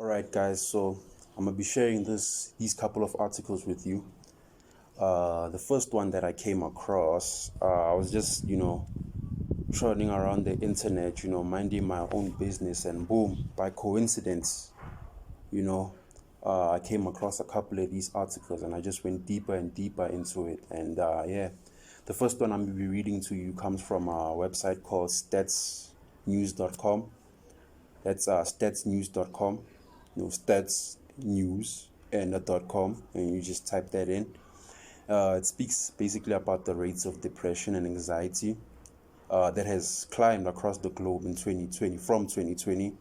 Alright guys, so I'm gonna be sharing these couple of articles with you. The first one that I came across, I was just, trotting around the internet, minding my own business, and boom, by coincidence, you know, I came across a couple of these articles and I just went deeper and deeper into it. And yeah, the first one I'm gonna be reading to you comes from a website called statsnews.com. That's statsnews.com, stats news and a .com, and you just type that in. It speaks basically about the rates of depression and anxiety that has climbed across the globe in 2020 from 2020,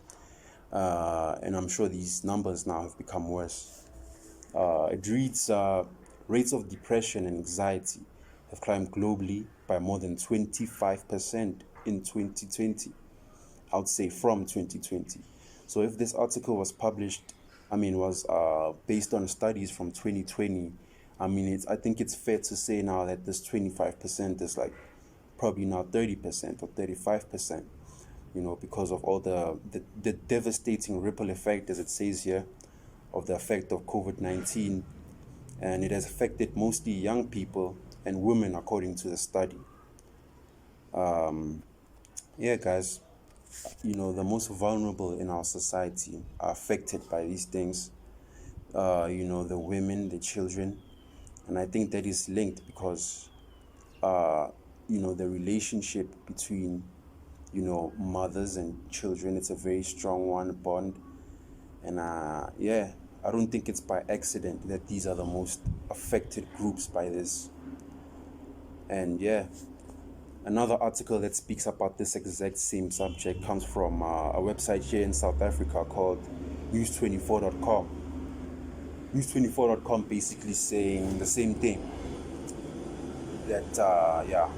and I'm sure these numbers now have become worse. It reads rates of depression and anxiety have climbed globally by more than 25% in 2020. I would say from 2020. So if this article was published, was based on studies from 2020, I think it's fair to say now that this 25% is like probably now 30% or 35%, because of all the devastating ripple effect, as it says here, of the effect of COVID-19. And it has affected mostly young people and women, according to the study. Yeah, guys, the most vulnerable in our society are affected by these things. The women, the children. And I think that is linked because, the relationship between, mothers and children, it's a very strong one bond. And yeah, I don't think it's by accident that these are the most affected groups by this. And yeah, another article that speaks about this exact same subject comes from a website here in South Africa called news24.com. News24.com basically saying the same thing. That, yeah,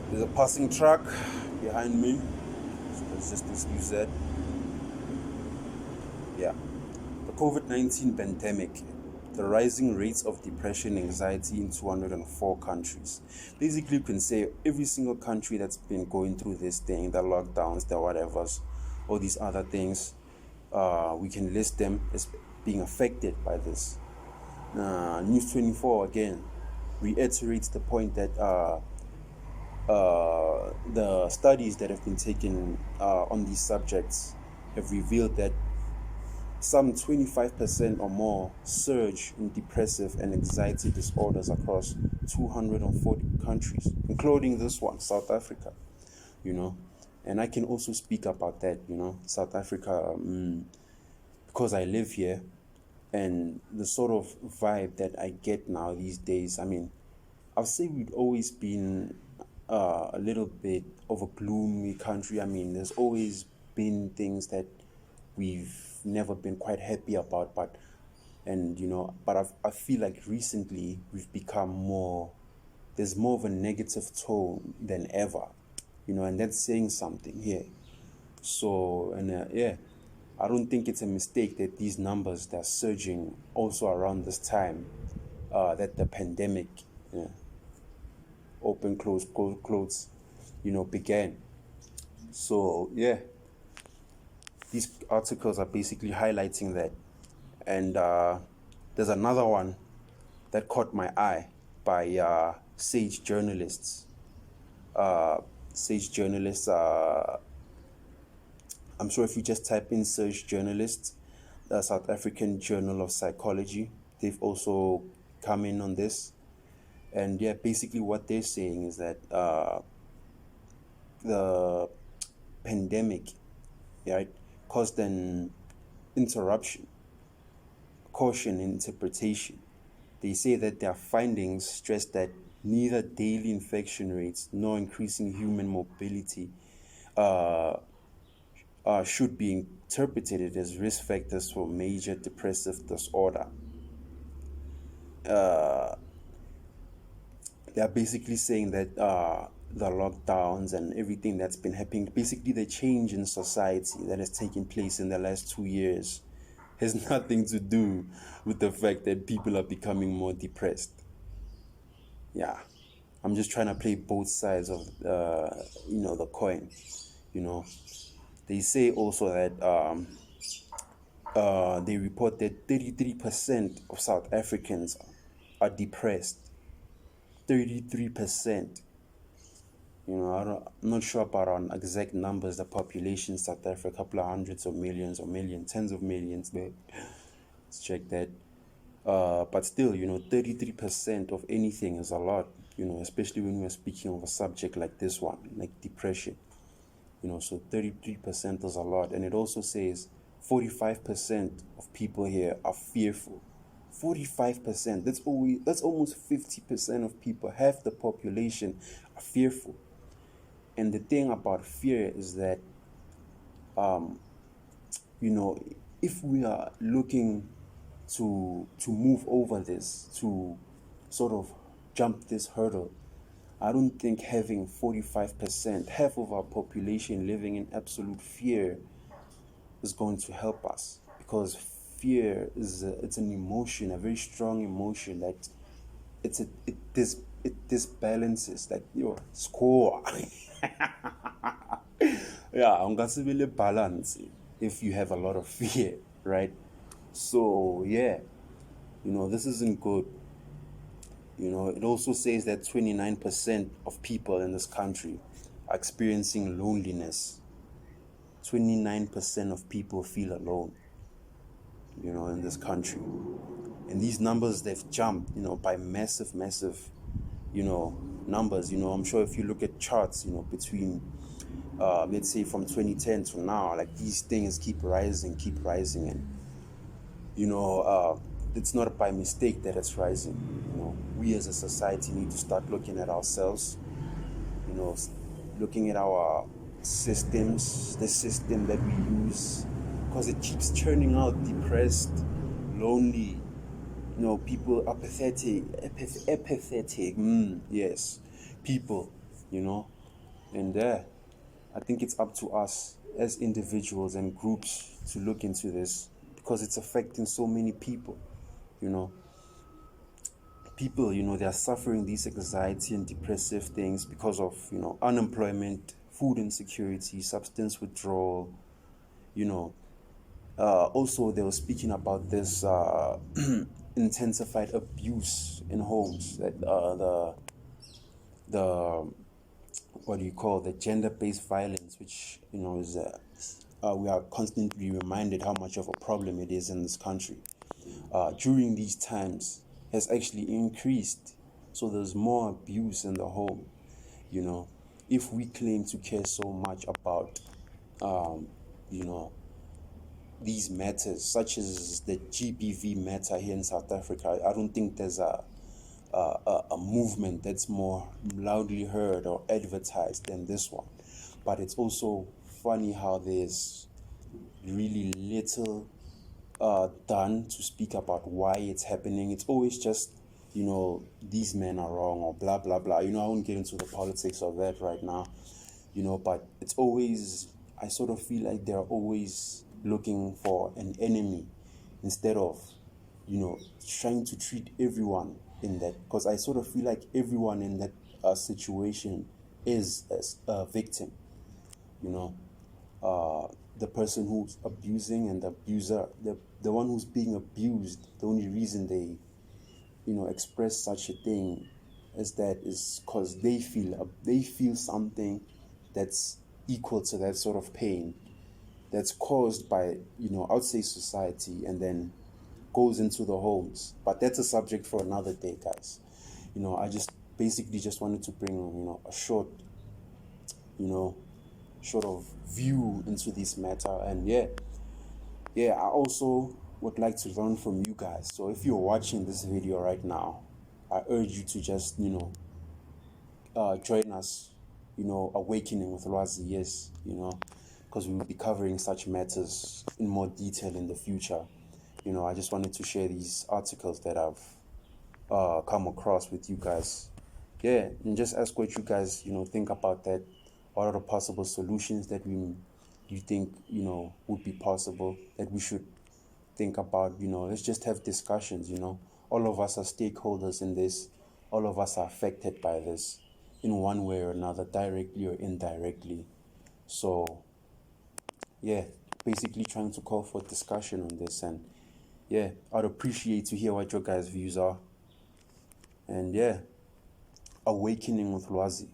there's a passing truck behind me. Let's just excuse that. Yeah. The COVID-19 pandemic, the rising rates of depression and anxiety in 204 countries. Basically, you can say every single country that's been going through this thing, the lockdowns, the whatevers, all these other things, we can list them as being affected by this. News 24 again reiterates the point that the studies that have been taken on these subjects have revealed that some 25% or more surge in depressive and anxiety disorders across 240 countries, including this one, South Africa, And I can also speak about that, South Africa, because I live here, and the sort of vibe that I get now these days. I'll say we've always been a little bit of a gloomy country. There's always been things that we've never been quite happy about, but I feel like recently we've become there's more of a negative tone than ever, and that's saying something here. So, and yeah, I don't think it's a mistake that these numbers, they're surging also around this time that the pandemic, open, close, began. So, yeah, these articles are basically highlighting that. And there's another one that caught my eye by Sage Journalists. Sage Journalists, I'm sure if you just type in Sage Journalists, the South African Journal of Psychology, they've also come in on this. And yeah, basically what they're saying is that the pandemic, right, caused an interruption, caution, and interpretation. They say that their findings stress that neither daily infection rates nor increasing human mobility should be interpreted as risk factors for major depressive disorder. They're basically saying that the lockdowns and everything that's been happening, basically the change in society that has taken place in the last 2 years, has nothing to do with the fact that people are becoming more depressed. Yeah, I'm just trying to play both sides of the coin. They say also that they report that 33% of South Africans are depressed. 33%. I'm not sure about on exact numbers, the population in South Africa, a couple of hundreds of millions or millions, tens of millions, but let's check that. But still, 33% of anything is a lot, especially when we're speaking of a subject like this one, like depression. So 33% is a lot. And it also says 45% of people here are fearful. 45%. That's almost 50% of people. Half the population are fearful. And the thing about fear is that, if we are looking to move over this, to sort of jump this hurdle, I don't think having 45%, half of our population living in absolute fear, is going to help us, because fear it's an emotion, a very strong emotion that it disbalances, like your score. Yeah, ungasibile balance if you have a lot of fear, right? So yeah, this isn't good. It also says that 29% of people in this country are experiencing loneliness. 29% of people feel alone, in this country. And these numbers, they've jumped, by massive, massive, numbers. I'm sure if you look at charts, between, let's say from 2010 to now, like these things keep rising. And, it's not by mistake that it's rising. We as a society need to start looking at ourselves, looking at our systems, the system that we use, because it keeps churning out depressed, lonely, people apathetic, apathetic, yes, people, and I think it's up to us as individuals and groups to look into this, because it's affecting so many people, people, they are suffering these anxiety and depressive things because of, unemployment, food insecurity, substance withdrawal, you know. Also, they were speaking about this intensified abuse in homes, that the what do you call, the gender-based violence, which is we are constantly reminded how much of a problem it is in this country. During these times has actually increased. So there's more abuse in the home. If we claim to care so much about, you know, these matters, such as the GBV matter here in South Africa, I don't think there's a movement that's more loudly heard or advertised than this one. But it's also funny how there's really little done to speak about why it's happening. It's always just, these men are wrong or blah, blah, blah. I won't get into the politics of that right now, but it's always, I sort of feel like they're always looking for an enemy instead of, trying to treat everyone in that. Because I sort of feel like everyone in that situation is a victim, you know. The person who's abusing and the abuser, the one who's being abused, the only reason they, express such a thing is because they feel something that's equal to that sort of pain that's caused by, outside society, and then goes into the homes. But that's a subject for another day, guys. I just basically just wanted to bring, a short, sort of view into this matter. And I also would like to learn from you guys. So if you're watching this video right now, I urge you to just, join us, Awakening with Lwazi, yes, because we will be covering such matters in more detail in the future. I just wanted to share these articles that I've come across with you guys. Yeah, and just ask what you guys, think about that. What are the possible solutions that you think, would be possible, that we should think about? Let's just have discussions. All of us are stakeholders in this. All of us are affected by this in one way or another, directly or indirectly. So yeah, basically trying to call for discussion on this. And yeah, I'd appreciate to hear what your guys' views are. And yeah, Awakening with Lwazi.